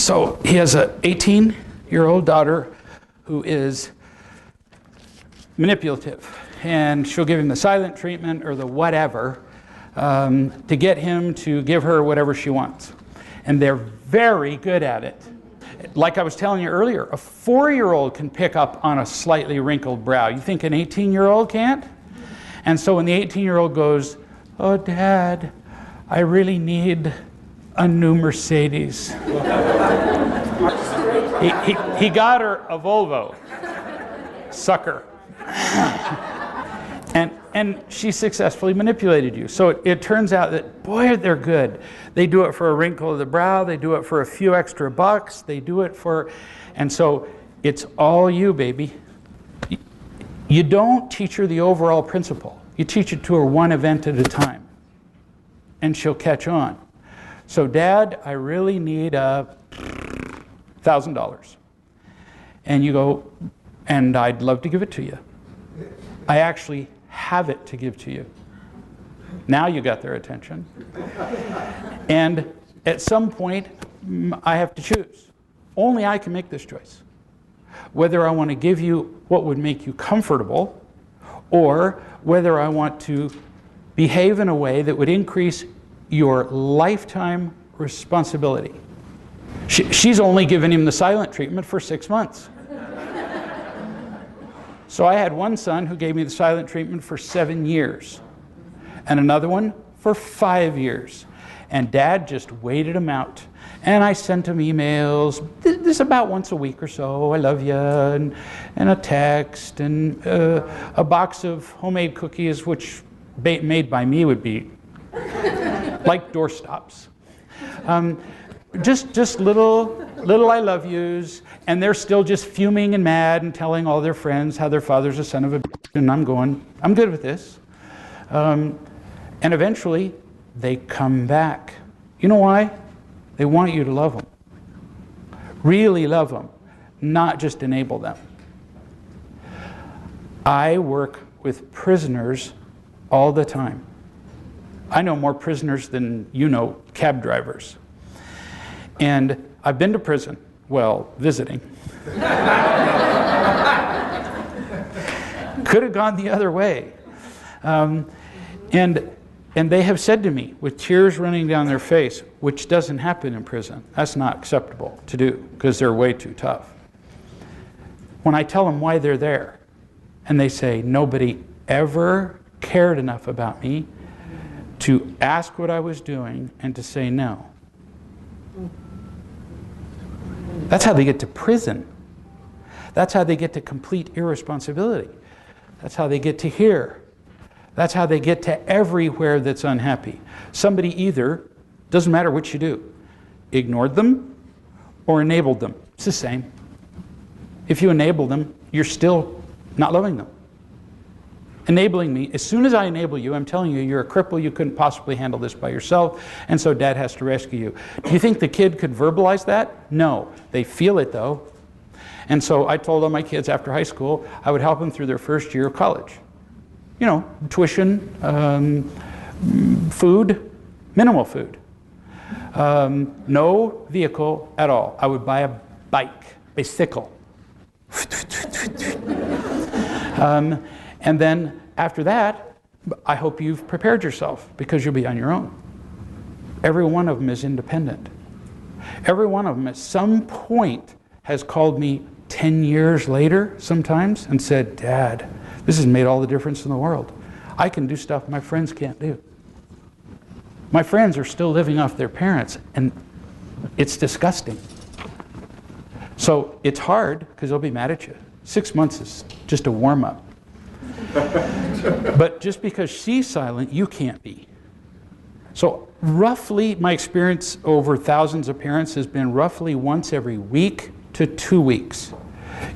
So he has an 18-year-old daughter who is manipulative, and she'll give him the silent treatment or the whatever to get him to give her whatever she wants. And they're very good at it. Like I was telling you earlier, a 4-year-old can pick up on a slightly wrinkled brow. You think an 18-year-old can't? And so when the 18-year-old goes, "Oh, Dad, I really need a new Mercedes." he got her a Volvo. Sucker. And she successfully manipulated you. So it turns out that, boy, they're good. They do it for a wrinkle of the brow. They do it for a few extra bucks. They do it for... And so it's all you, baby. You don't teach her the overall principle. You teach it to her one event at a time. And she'll catch on. So, Dad, I really need $1,000. And you go, and I'd love to give it to you. I actually have it to give to you. Now you got their attention. And at some point, I have to choose. Only I can make this choice. Whether I want to give you what would make you comfortable, or whether I want to behave in a way that would increase your lifetime responsibility. She's only given him the silent treatment for 6 months. So I had one son who gave me the silent treatment for 7 years, and another one for 5 years. And Dad just waited him out. And I sent him emails, this about once a week or so, "I love you," and a text, and a box of homemade cookies, which made by me would be like doorstops. Just little I love yous, and they're still just fuming and mad and telling all their friends how their father's a son of a bitch, and I'm going, I'm good with this. And eventually, they come back. You know why? They want you to love them. Really love them, not just enable them. I work with prisoners all the time. I know more prisoners than you know cab drivers. And I've been to prison, well, visiting. Could have gone the other way. And they have said to me, with tears running down their face, which doesn't happen in prison. That's not acceptable to do, because they're way too tough. When I tell them why they're there, and they say, nobody ever cared enough about me to ask what I was doing and to say no. That's how they get to prison. That's how they get to complete irresponsibility. That's how they get to here. That's how they get to everywhere that's unhappy. Somebody either, doesn't matter what you do, ignored them or enabled them. It's the same. If you enable them, you're still not loving them. Enabling me, as soon as I enable you, I'm telling you, you're a cripple, you couldn't possibly handle this by yourself, and so Dad has to rescue you. Do you think the kid could verbalize that? No. They feel it, though. And so I told all my kids after high school, I would help them through their first year of college. You know, tuition, food, minimal food. No vehicle at all. I would buy a bike, bicycle. And then after that, I hope you've prepared yourself, because you'll be on your own. Every one of them is independent. Every one of them at some point has called me 10 years later sometimes and said, "Dad, this has made all the difference in the world. I can do stuff my friends can't do." My friends are still living off their parents, and it's disgusting. So it's hard, because they'll be mad at you. 6 months is just a warm-up. But just because she's silent, you can't be. So roughly, my experience over thousands of parents has been roughly once every week to 2 weeks.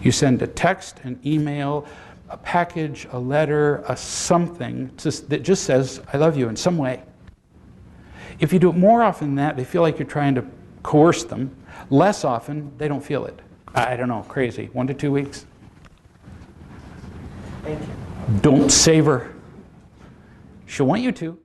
You send a text, an email, a package, a letter, a something that just says, "I love you," in some way. If you do it more often than that, they feel like you're trying to coerce them. Less often, they don't feel it. I don't know, crazy. 1 to 2 weeks. Thank you. Don't save her. She'll want you to.